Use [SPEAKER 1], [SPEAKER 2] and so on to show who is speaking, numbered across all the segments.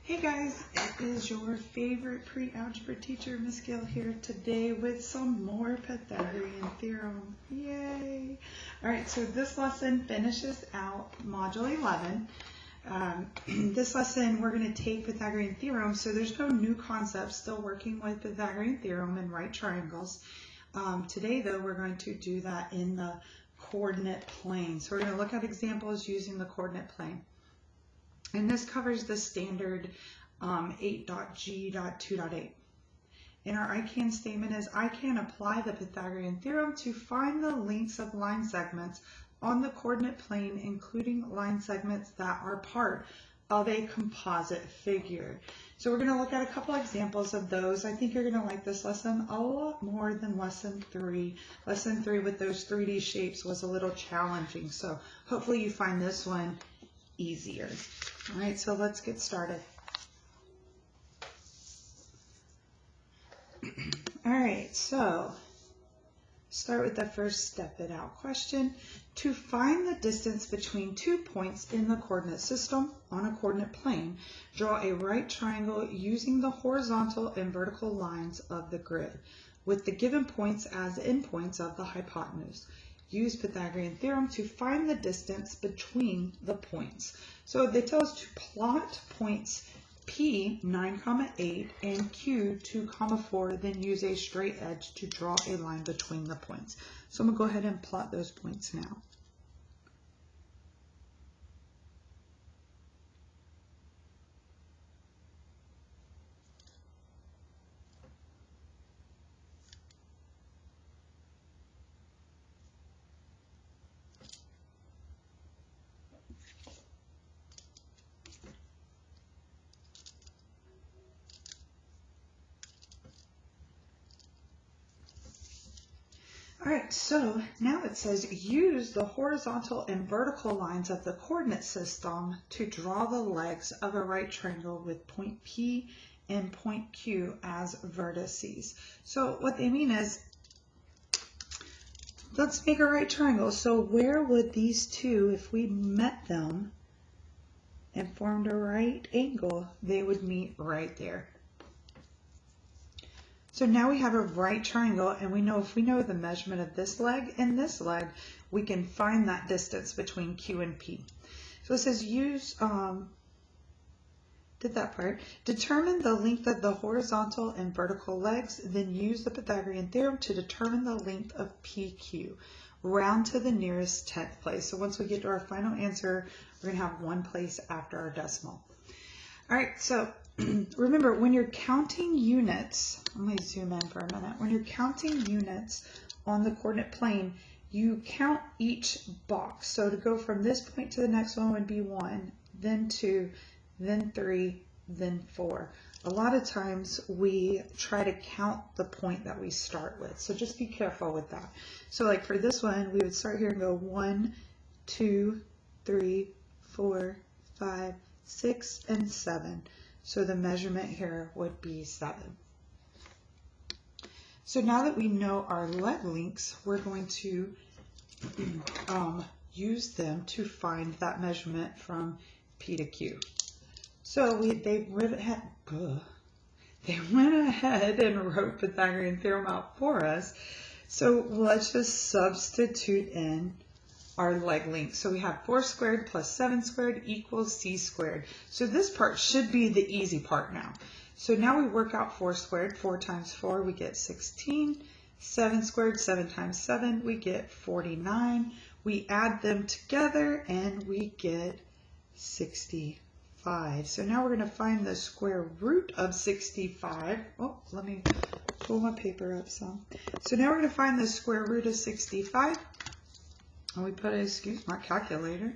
[SPEAKER 1] Hey guys, it is your favorite pre-algebra teacher, Miss Gill, here today with some more Pythagorean Theorem. Yay! Alright, so this lesson finishes out Module 11. This lesson we're going to take Pythagorean Theorem, so there's no new concepts, still working with Pythagorean Theorem and right triangles. Today though, we're going to do that in the coordinate plane. So we're going to look at examples using the coordinate plane. And this covers the standard 8.g.2.8. And our I can statement is, I can apply the Pythagorean theorem to find the lengths of line segments on the coordinate plane, including line segments that are part of a composite figure. So we're going to look at a couple examples of those. I think you're going to like this lesson a lot more than lesson 3. Lesson 3 with those 3D shapes was a little challenging. So hopefully you find this one easier. All right, so let's get started. All right, so start with the first step it out question. To find the distance between 2 points in the coordinate system on a coordinate plane, draw a right triangle using the horizontal and vertical lines of the grid, with the given points as endpoints of the hypotenuse. Use Pythagorean theorem to find the distance between the points. So they tell us to plot points P, 9, 8, and Q, 2, 4, then use a straight edge to draw a line between the points. So I'm going to go ahead and plot those points now. All right, so now it says use the horizontal and vertical lines of the coordinate system to draw the legs of a right triangle with point P and point Q as vertices. So what they mean is, let's make a right triangle. So where would these two, if we met them and formed a right angle, they would meet right there. So now we have a right triangle, and we know if we know the measurement of this leg and this leg, we can find that distance between Q and P. So it says use, determine the length of the horizontal and vertical legs, then use the Pythagorean theorem to determine the length of PQ. Round to the nearest 10th place. So once we get to our final answer, we're going to have one place after our decimal. All right, so remember, when you're counting units, let me zoom in for a minute. When you're counting units on the coordinate plane, you count each box. So to go from this point to the next one would be 1, then 2, then 3, then 4. A lot of times we try to count the point that we start with. So just be careful with that. So like for this one, we would start here and go 1, 2, 3, 4, 5, 6, and 7. So the measurement here would be 7. So now that we know our leg lengths, we're going to use them to find that measurement from P to Q. So they went ahead and wrote Pythagorean theorem out for us. So let's just substitute in our leg length. So we have 4 squared plus 7 squared equals c squared. So this part should be the easy part now. So now we work out 4 squared. 4 times 4, we get 16. 7 squared, 7 times 7, we get 49. We add them together and we get 65. So now we're going to find the square root of 65. Oh, let me pull my paper up some. So now we're going to find the square root of 65. And we put, excuse my calculator.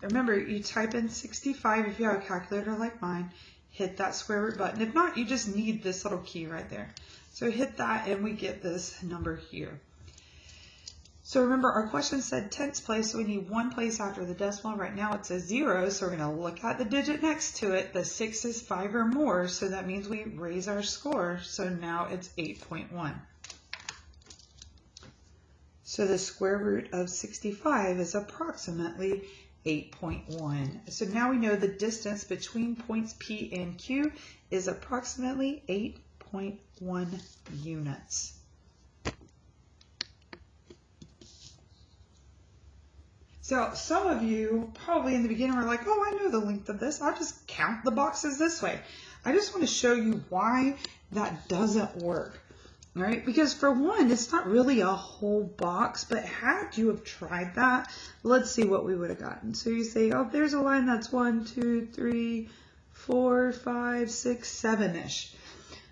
[SPEAKER 1] Remember, you type in 65 if you have a calculator like mine. Hit that square root button. If not, you just need this little key right there. So hit that and we get this number here. So remember, our question said tenths place, so we need one place after the decimal. Right now it says 0, so we're going to look at the digit next to it. The 6 is 5 or more, so that means we raise our score. So now it's 8.1. So the square root of 65 is approximately 8.1. So now we know the distance between points P and Q is approximately 8.1 units. So some of you probably in the beginning were like, oh, I know the length of this. I'll just count the boxes this way. I just want to show you why that doesn't work. All right, because for one, it's not really a whole box, but had you have tried that, let's see what we would have gotten. So you say, oh, there's a line that's 1, 2, 3, 4, 5, 6, 7-ish.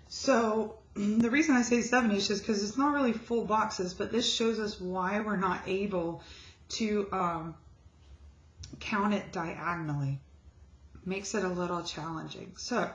[SPEAKER 1] So the reason I say 7-ish is because it's not really full boxes, but this shows us why we're not able to count it diagonally. Makes it a little challenging. So,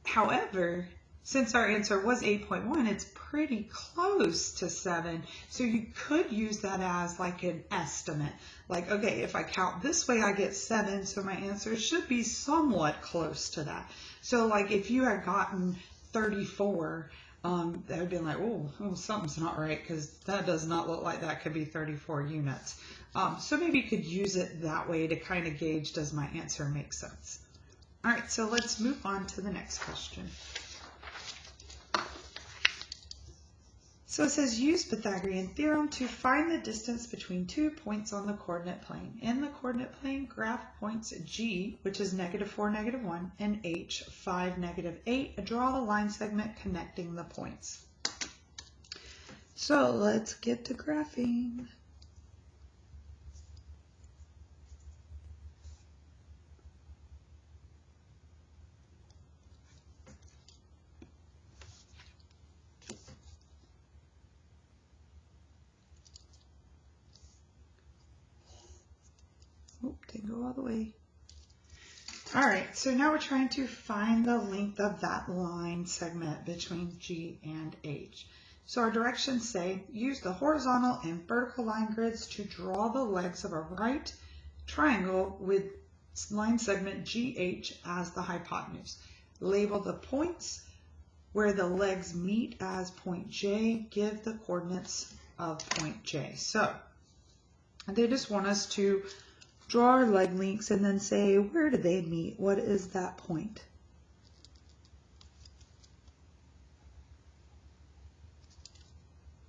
[SPEAKER 1] however, since our answer was 8.1, it's pretty close to 7. So you could use that as like an estimate. Like, okay, if I count this way, I get 7. So my answer should be somewhat close to that. So like if you had gotten 34, that would be like, oh, something's not right, because that does not look like that could be 34 units. So maybe you could use it that way to kind of gauge, does my answer make sense? All right, so let's move on to the next question. So it says, use Pythagorean theorem to find the distance between 2 points on the coordinate plane. In the coordinate plane, graph points G, which is -4, -1, and H, 5, -8. Draw the line segment connecting the points. So let's get to graphing. Oh, didn't go all the way. All right, so now we're trying to find the length of that line segment between G and H. So our directions say, use the horizontal and vertical line grids to draw the legs of a right triangle with line segment GH as the hypotenuse. Label the points where the legs meet as point J. Give the coordinates of point J. So they just want us to draw our leg lengths and then say, where do they meet? What is that point?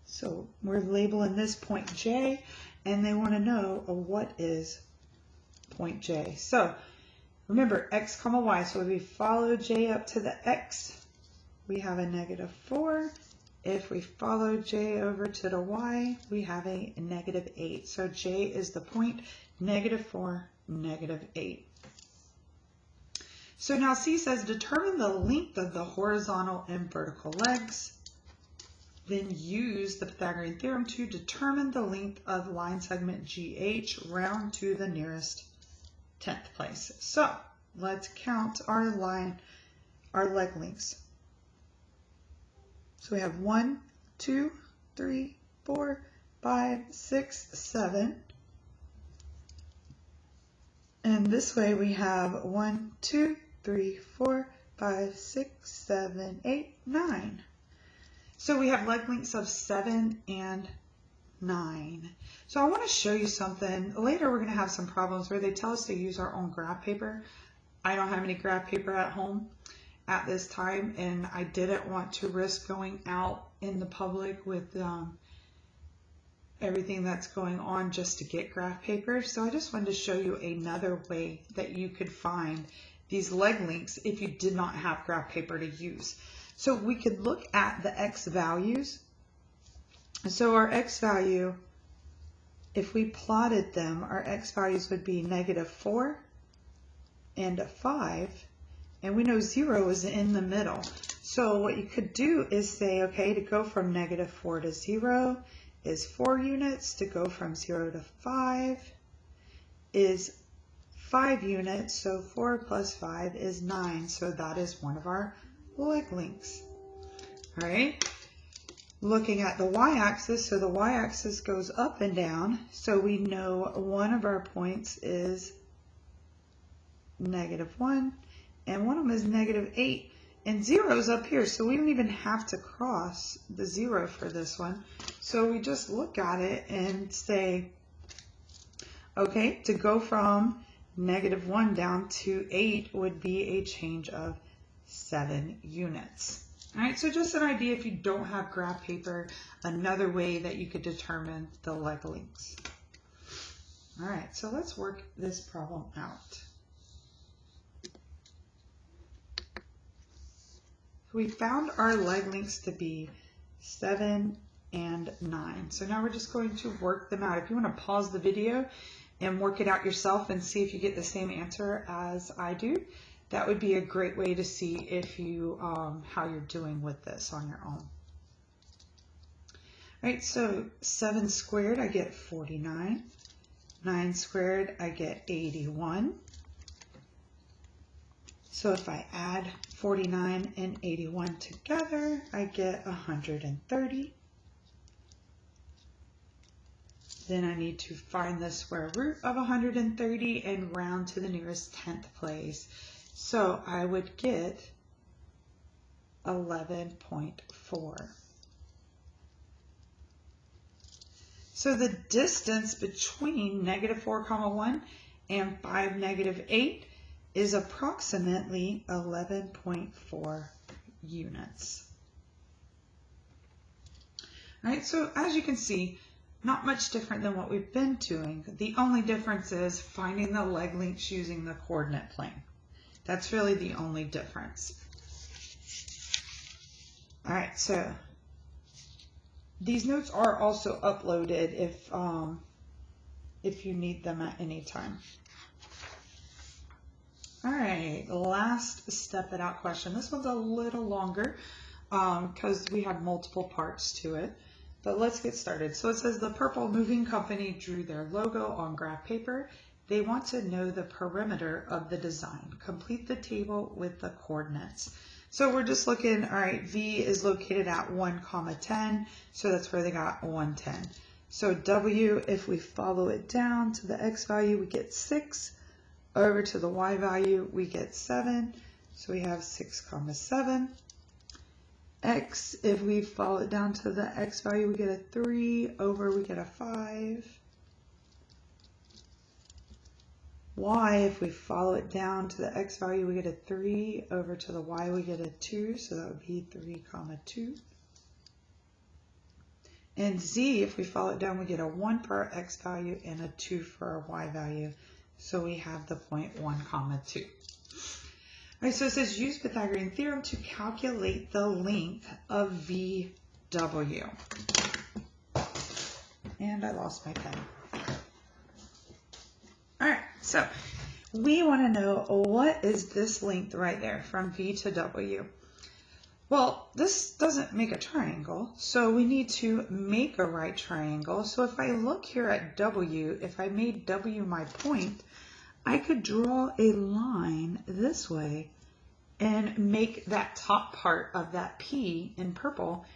[SPEAKER 1] So we're labeling this point J, and they want to know what is point J. So remember, x comma y, so if we follow J up to the x, we have a -4. If we follow J over to the y, we have a -8. So J is the point -4, -8. So now C says, determine the length of the horizontal and vertical legs. Then use the Pythagorean theorem to determine the length of line segment GH round to the nearest 10th place. So let's count our leg lengths. So we have 1, 2, 3, 4, 5, 6, 7. And this way we have 1, 2, 3, 4, 5, 6, 7, 8, 9. So we have leg lengths of 7 and 9. So I want to show you something. Later we're going to have some problems where they tell us to use our own graph paper. I don't have any graph paper at home at this time, and I didn't want to risk going out in the public with everything that's going on just to get graph paper. So I just wanted to show you another way that you could find these leg lengths if you did not have graph paper to use. So we could look at the x values. So our x value, if we plotted them, our x values would be -4 and a 5. And we know 0 is in the middle. So what you could do is say, okay, to go from -4 to 0 is 4 units. To go from 0 to 5 is 5 units. So 4 plus 5 is 9. So that is one of our leg lengths. All right. Looking at the y-axis, so the y-axis goes up and down. So we know one of our points is -1. And one of them is -8, and 0 is up here, so we don't even have to cross the 0 for this one. So we just look at it and say, Okay, to go from -1 down to 8 would be a change of 7 units. All right, so just an idea if you don't have graph paper, another way that you could determine the leg lengths. All right, so let's work this problem out. We found our leg lengths to be 7 and 9. So now we're just going to work them out. If you want to pause the video and work it out yourself and see if you get the same answer as I do, that would be a great way to see if you how you're doing with this on your own. All right, so 7 squared, I get 49. 9 squared, I get 81. So if I add 49 and 81 together, I get 130. Then I need to find the square root of 130 and round to the nearest 10th place. So I would get 11.4. So the distance between -4, 1 and 5, -8 is approximately 11.4 units. All right, so as you can see, not much different than what we've been doing. The only difference is finding the leg lengths using the coordinate plane. That's really the only difference. All right, so these notes are also uploaded if you need them at any time. All right, last step it out question. This one's a little longer because we have multiple parts to it. But let's get started. So it says the Purple Moving Company drew their logo on graph paper. They want to know the perimeter of the design. Complete the table with the coordinates. So we're just looking, all right, V is located at 1, 10. So that's where they got 110. So W, if we follow it down to the X value, we get 6. Over to the Y value, we get 7. So we have 6, 7. X, if we follow it down to the X value, we get a 3. Over, we get a 5. Y, if we follow it down to the X value, we get a 3. Over to the Y, we get a 2. So that would be 3, 2. And Z, if we follow it down, we get a 1 for our X value and a 2 for our Y value. So we have the point 1, 2. All right, so it says use Pythagorean theorem to calculate the length of VW. And I lost my pen. All right, so we want to know what is this length right there from V to W. Well, this doesn't make a triangle, so we need to make a right triangle. So if I look here at W, if I made W my point, I could draw a line this way and make that top part of that P in purple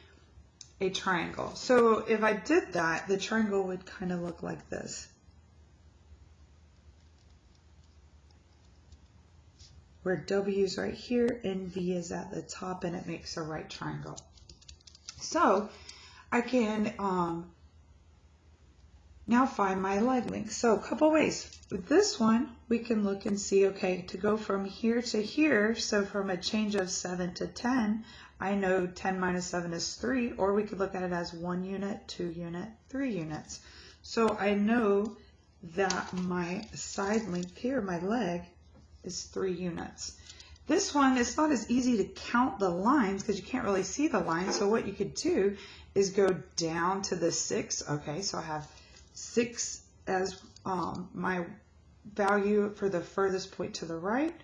[SPEAKER 1] a triangle. So if I did that, the triangle would kind of look like this, where W is right here and V is at the top, and it makes a right triangle. So I can now find my leg length. So a couple ways. With this one, we can look and see, okay, to go from here to here, so from a change of 7 to 10, I know 10 minus 7 is 3, or we could look at it as 1 unit, 2 unit, 3 units. So I know that my side length here, my leg, is 3 units. This one, it's not as easy to count the lines because you can't really see the lines. So what you could do is go down to the 6. Okay, so I have 6 as my value for the furthest point to the right.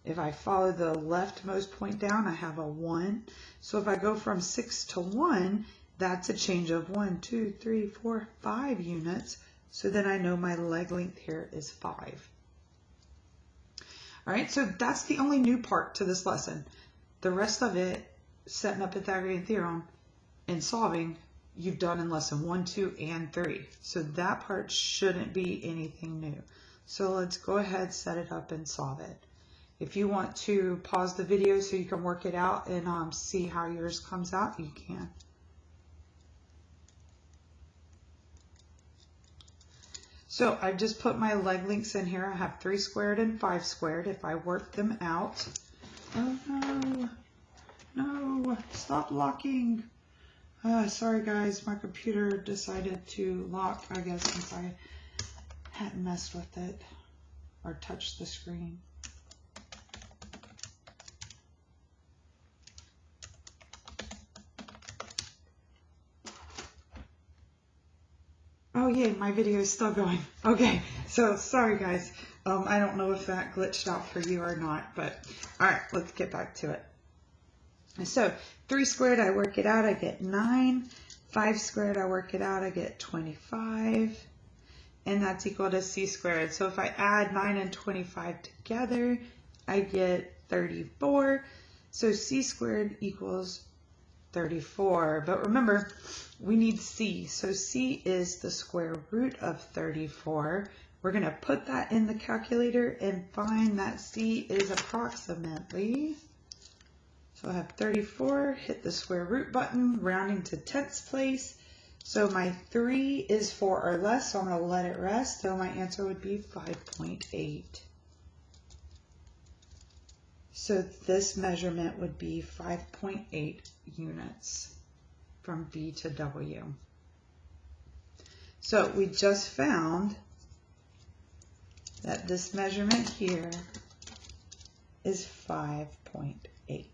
[SPEAKER 1] If I follow the leftmost point down, I have a 1. So if I go from 6 to 1, that's a change of 1, 2, 3, 4, 5 units. So then I know my leg length here is 5. All right, so that's the only new part to this lesson. The rest of it, setting up Pythagorean theorem and solving, you've done in lesson 1, 2, and 3. So that part shouldn't be anything new. So let's go ahead, set it up, and solve it. If you want to pause the video so you can work it out and see how yours comes out, you can. So I just put my leg lengths in here. I have 3 squared and 5 squared. If I work them out, oh no, no, stop locking. Sorry guys, my computer decided to lock, I guess, since I hadn't messed with it or touched the screen. Oh yay, my video is still going. Okay, so sorry guys. I don't know if that glitched out for you or not, but all right, let's get back to it. So 3 squared, I work it out, I get 9. 5 squared, I work it out, I get 25. And that's equal to c squared. So if I add 9 and 25 together, I get 34. So c squared equals 34. But remember, we need c. So c is the square root of 34. We're going to put that in the calculator and find that c is approximately. So I have 34, hit the square root button, rounding to tenths place. So my 3 is 4 or less, so I'm going to let it rest. So my answer would be 5.8. So this measurement would be 5.8 units from B to W. So we just found that this measurement here is 5.8.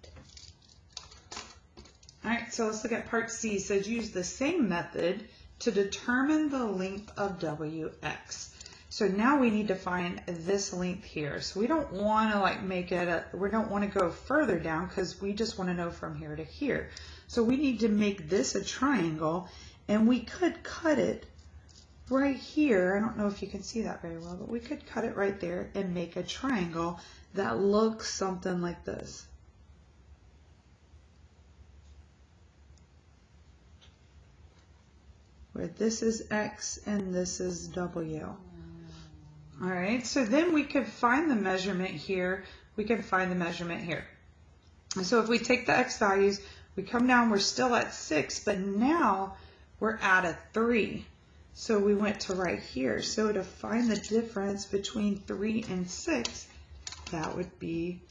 [SPEAKER 1] All right, so let's look at part C. It says use the same method to determine the length of WX. So now we need to find this length here. So we don't want to like make it we don't want to go further down because we just want to know from here to here. So we need to make this a triangle, and we could cut it right here. I don't know if you can see that very well, but we could cut it right there and make a triangle that looks something like this. Where this is X and this is W. All right, so then we could find the measurement here. We can find the measurement here. And so if we take the X values, we come down, we're still at 6, but now we're at a 3. So we went to right here. So to find the difference between 3 and 6, that would be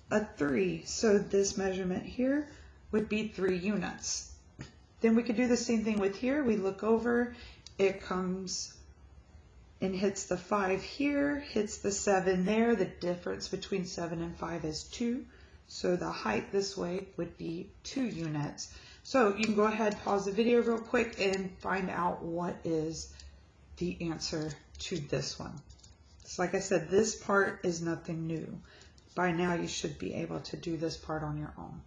[SPEAKER 1] a 3. So this measurement here would be 3 units. Then we could do the same thing with here. We look over, it comes and hits the 5 here, hits the 7 there. The difference between 7 and 5 is 2. So the height this way would be 2 units. So you can go ahead, pause the video real quick and find out what is the answer to this one. So like I said, this part is nothing new. By now you should be able to do this part on your own.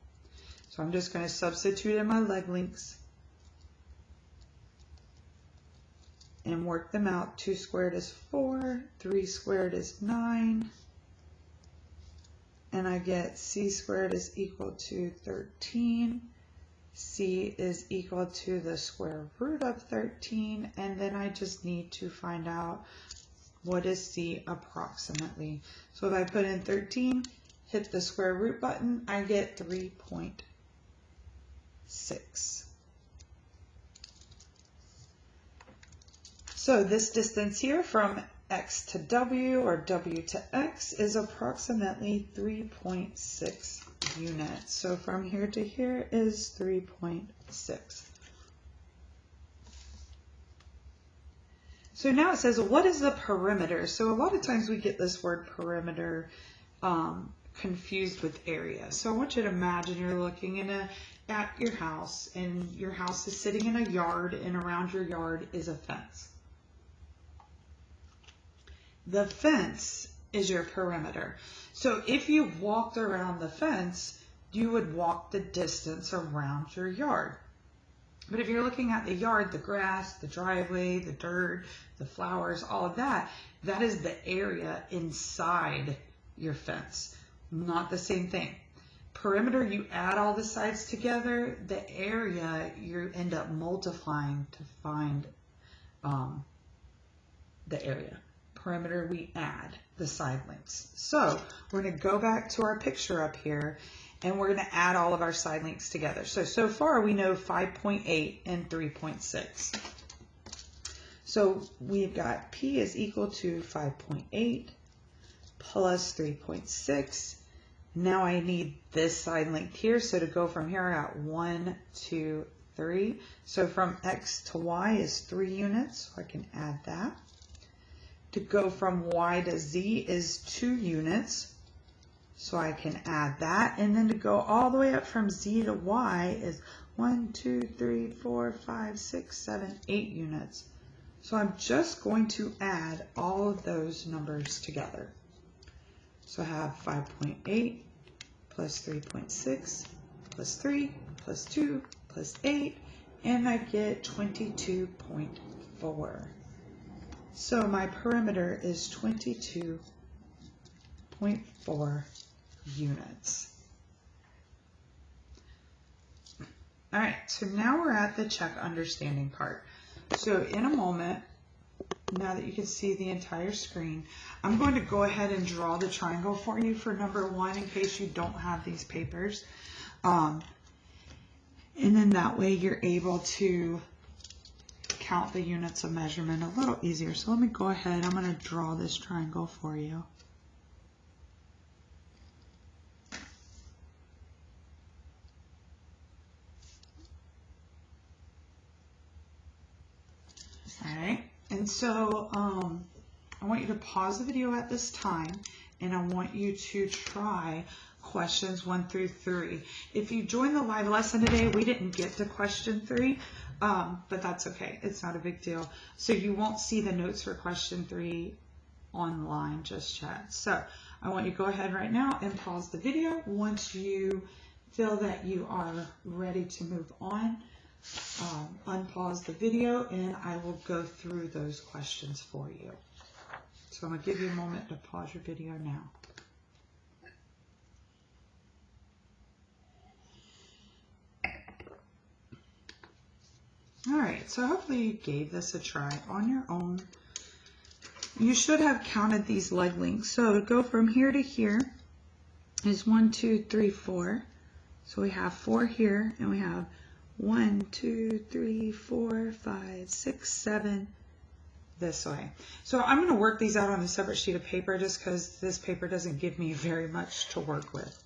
[SPEAKER 1] So I'm just going to substitute in my leg lengths and work them out. 2 squared is 4, 3 squared is 9, and I get c squared is equal to 13. C is equal to the square root of 13, and then I just need to find out what is C approximately. So if I put in 13, hit the square root button, I get 3.6. So this distance here from X to W or W to X is approximately 3.6 units. So from here to here is 3.6. So now it says, what is the perimeter? So a lot of times we get this word perimeter confused with area. So I want you to imagine you're looking at your house, and your house is sitting in a yard, and around your yard is a fence. The fence is your perimeter. So if you walked around the fence, you would walk the distance around your yard. But if you're looking at the yard, the grass, the driveway, the dirt, the flowers, all of that, that is the area inside your fence. Not the same thing. Perimeter, you add all the sides together, the area you end up multiplying to find the area. Perimeter, we add the side lengths. So we're going to go back to our picture up here, and we're going to add all of our side lengths together. So far we know 5.8 and 3.6. So we've got P is equal to 5.8 plus 3.6. Now I need this side length here. So to go from here, I got 1, 2, 3. So from X to Y is 3 units. So I can add that. To go from Y to Z is 2 units. So I can add that. And then to go all the way up from Z to Y is 1, 2, 3, 4, 5, 6, 7, 8 units. So I'm just going to add all of those numbers together. So I have 5.8 plus 3.6 plus 3 plus 2 plus 8, and I get 22.4. So my perimeter is 22.4 units. All right, so now we're at the check understanding part. So in a moment, now that you can see the entire screen, I'm going to go ahead and draw the triangle for you for number 1 in case you don't have these papers. And then that way you're able to count the units of measurement a little easier. So let me go ahead, I'm going to draw this triangle for you. All right, and so I want you to pause the video at this time, and I want you to try questions 1 through 3. If you joined the live lesson today, we didn't get to question 3, but that's okay. It's not a big deal. So you won't see the notes for question 3 online just yet. So I want you to go ahead right now and pause the video. Once you feel that you are ready to move on, unpause the video and I will go through those questions for you. So I'm going to give you a moment to pause your video now. All right, so hopefully you gave this a try on your own. You should have counted these leg lengths. So to go from here to here is 1, 2, 3, 4. So we have 4 here, and we have 1, 2, 3, 4, 5, 6, 7 this way. So I'm going to work these out on a separate sheet of paper just because this paper doesn't give me very much to work with.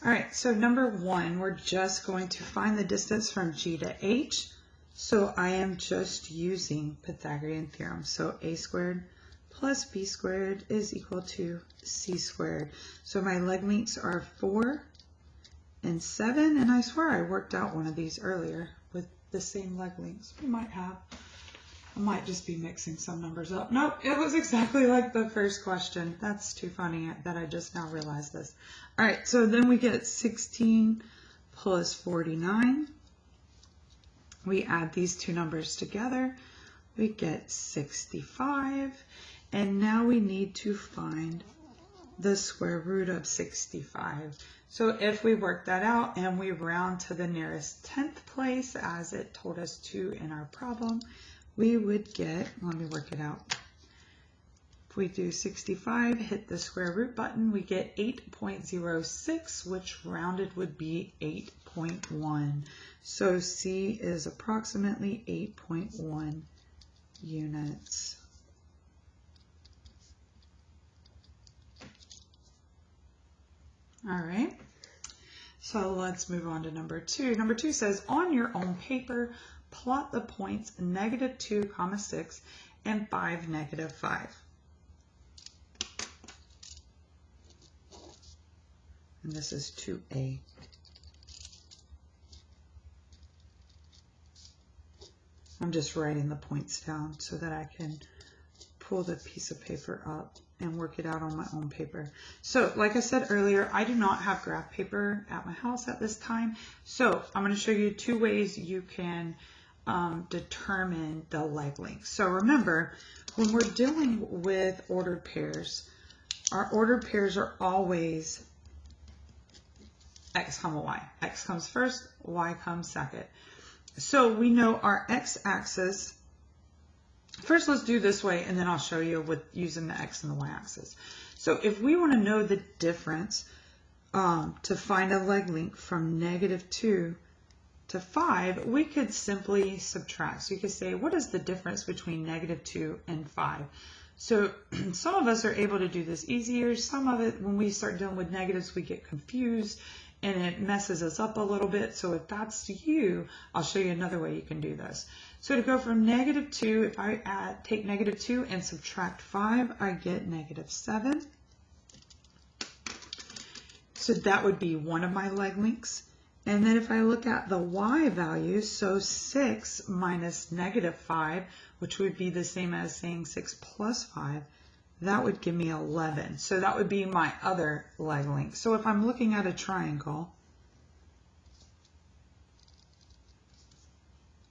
[SPEAKER 1] All right, so number 1, we're just going to find the distance from G to H. So I am just using Pythagorean Theorem. So a squared plus b squared is equal to c squared. So my leg lengths are 4 and 7, and I swear I worked out one of these earlier with the same leg lengths. We might have. I might just be mixing some numbers up. Nope, it was exactly like the first question. That's too funny that I just now realized this. All right, so then we get 16 plus 49. We add these two numbers together. We get 65. And now we need to find the square root of 65. So if we work that out and we round to the nearest 10th place, as it told us to in our problem, we would get, let me work it out. If we do 65, hit the square root button, we get 8.06, which rounded would be 8.1. So C is approximately 8.1 units. All right, so let's move on to number 2. Number 2 says, on your own paper, plot the points -2, 6 and 5, -5. And this is 2A. I'm just writing the points down so that I can pull the piece of paper up and work it out on my own paper. So like I said earlier, I do not have graph paper at my house at this time. So I'm going to show you 2 ways you can determine the leg length. So remember, when we're dealing with ordered pairs, our ordered pairs are always x, y. X comes first, y comes second. So we know our x-axis. First, let's do this way, and then I'll show you with using the x and the y-axis. So if we want to know the difference to find a leg length from -2 to 5, we could simply subtract. So you could say, what is the difference between -2 and 5? So some of us are able to do this easier. Some of it, when we start dealing with negatives, we get confused and it messes us up a little bit. So if that's you, I'll show you another way you can do this. So to go from -2, if I take -2 and subtract 5, I get -7. So that would be one of my leg lengths. And then if I look at the y value, so 6 minus -5, which would be the same as saying 6 plus 5, that would give me 11. So that would be my other leg length. So if I'm looking at a triangle,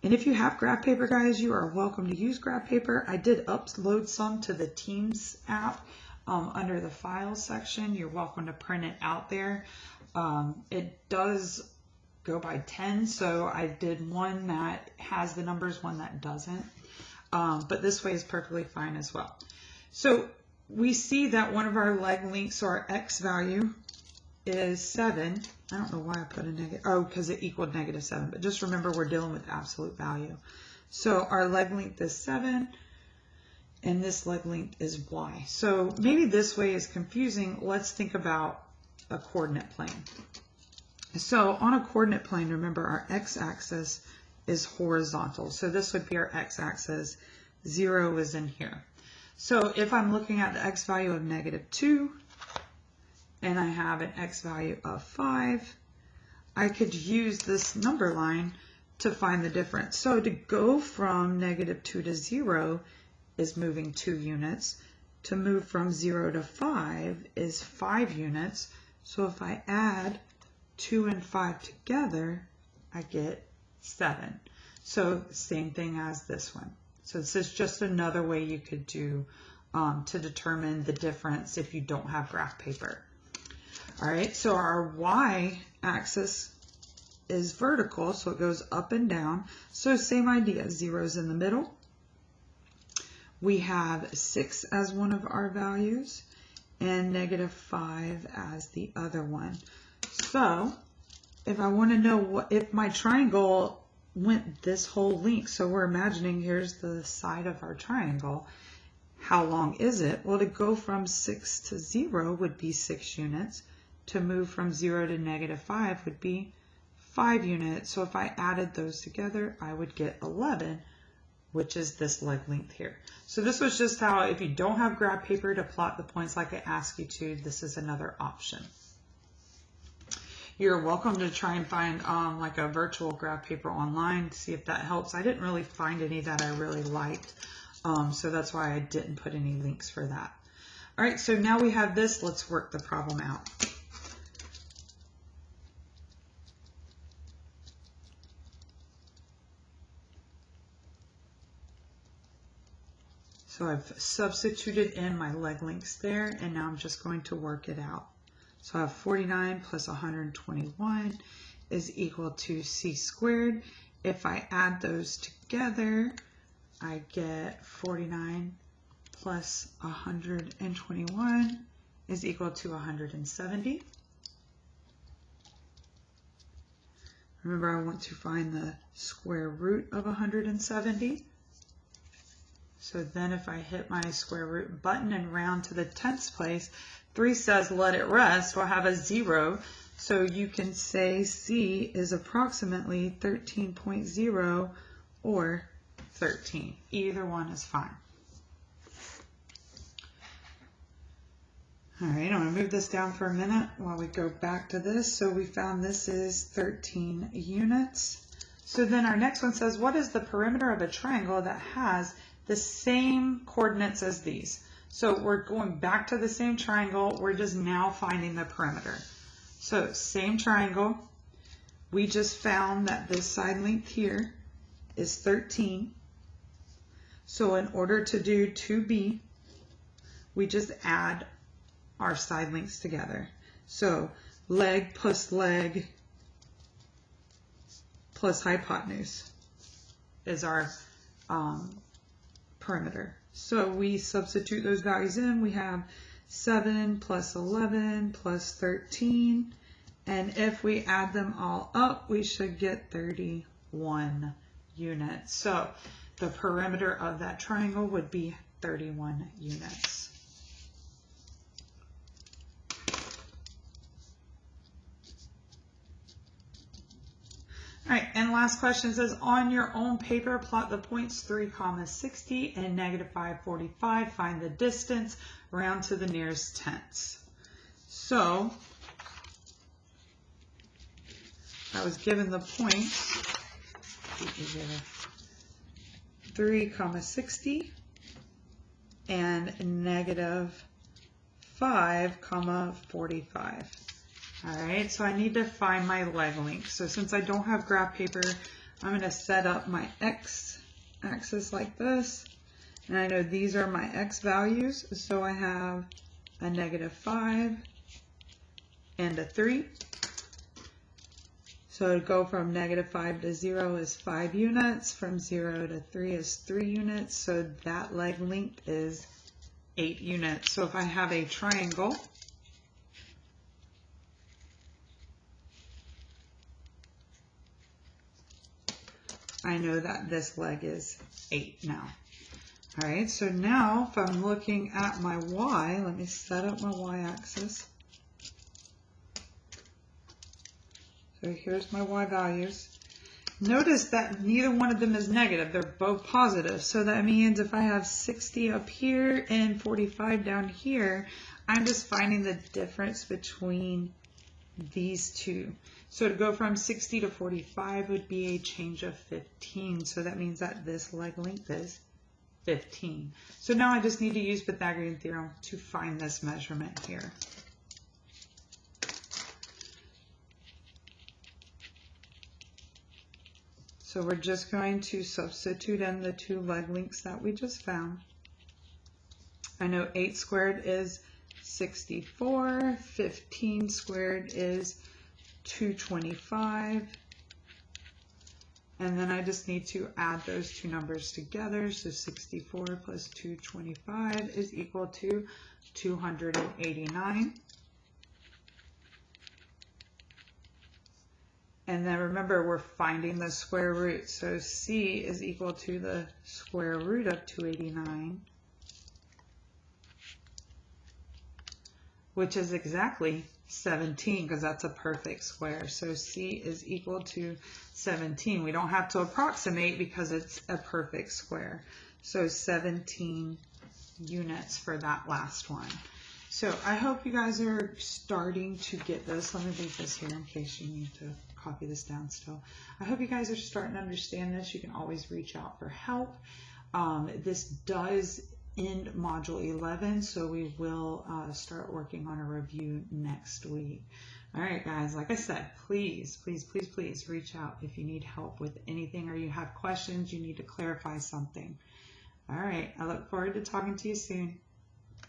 [SPEAKER 1] and if you have graph paper, guys, you are welcome to use graph paper. I did upload some to the Teams app under the Files section. You're welcome to print it out there. It does go by 10, so I did one that has the numbers, one that doesn't. But this way is perfectly fine as well. So we see that one of our leg lengths, so our x value is 7. I don't know why I put a negative. Oh, because it equaled -7. But just remember, we're dealing with absolute value. So our leg length is 7, and this leg length is y. So maybe this way is confusing. Let's think about a coordinate plane. So on a coordinate plane, remember our x-axis is horizontal. So this would be our x-axis. 0 is in here. So if I'm looking at the x value of -2 and I have an x value of 5, I could use this number line to find the difference. So to go from -2 to 0 is moving 2 units. To move from 0 to 5 is 5 units. So if I add 2 and 5 together, I get 7. So same thing as this one. So this is just another way you could do to determine the difference if you don't have graph paper. All right, so our y-axis is vertical, so it goes up and down. So same idea, 0 is in the middle. We have 6 as one of our values and -5 as the other one. So if I want to know if my triangle went this whole length, so we're imagining here's the side of our triangle, how long is it? Well, to go from 6 to 0 would be 6 units. To move from 0 to -5 would be 5 units. So if I added those together, I would get 11, which is this leg length here. So this was just how, if you don't have graph paper to plot the points like I asked you to, this is another option. You're welcome to try and find like a virtual graph paper online to see if that helps. I didn't really find any that I really liked, so that's why I didn't put any links for that. All right, so now we have this. Let's work the problem out. So I've substituted in my leg lengths there, and now I'm just going to work it out. So I have 49 plus 121 is equal to c squared. If I add those together, I get 49 plus 121 is equal to 170. Remember, I want to find the square root of 170. So then if I hit my square root button and round to the 10th place, 3 says let it rest, so I have a 0. So you can say C is approximately 13.0 or 13. Either one is fine. All right, I'm going to move this down for a minute while we go back to this. So we found this is 13 units. So then our next one says, what is the perimeter of a triangle that has the same coordinates as these? So we're going back to the same triangle. We're just now finding the perimeter. So same triangle. We just found that this side length here is 13. So in order to do 2b, we just add our side lengths together. So leg plus leg plus hypotenuse is our perimeter. So we substitute those values in. We have 7 plus 11 plus 13, And if we add them all up, we should get 31 units. So the perimeter of that triangle would be 31 units. All right, and last question says, on your own paper, plot the points 3, 60 and -5, 45. Find the distance, round to the nearest tenths. So I was given the points 3, 60 and -5, 45. All right, so I need to find my leg length. So since I don't have graph paper, I'm going to set up my x-axis like this. And I know these are my x values. So I have a -5 and a 3. So to go from -5 to 0 is 5 units. From 0 to 3 is 3 units. So that leg length is 8 units. So if I have a triangle, I know that this leg is 8 now. All right, so now if I'm looking at my y, let me set up my y-axis. So here's my y values. Notice that neither one of them is negative. They're both positive. So that means if I have 60 up here and 45 down here, I'm just finding the difference between these two. So to go from 60 to 45 would be a change of 15. So that means that this leg length is 15. So now I just need to use Pythagorean Theorem to find this measurement here. So we're just going to substitute in the two leg lengths that we just found. I know 8 squared is 64, 15 squared is 225, and then I just need to add those two numbers together. So 64 plus 225 is equal to 289. And then remember, we're finding the square root. So C is equal to the square root of 289, which is exactly 17, because that's a perfect square. So C is equal to 17. We don't have to approximate because it's a perfect square. So 17 units for that last one. So I hope you guys are starting to get this. Let me leave this here in case you need to copy this down still. I hope you guys are starting to understand this. You can always reach out for help. This does end module 11, so we will start working on a review next week. All right, guys, like I said, please, please, please, please reach out if you need help with anything or you have questions, you need to clarify something. All right, I look forward to talking to you soon.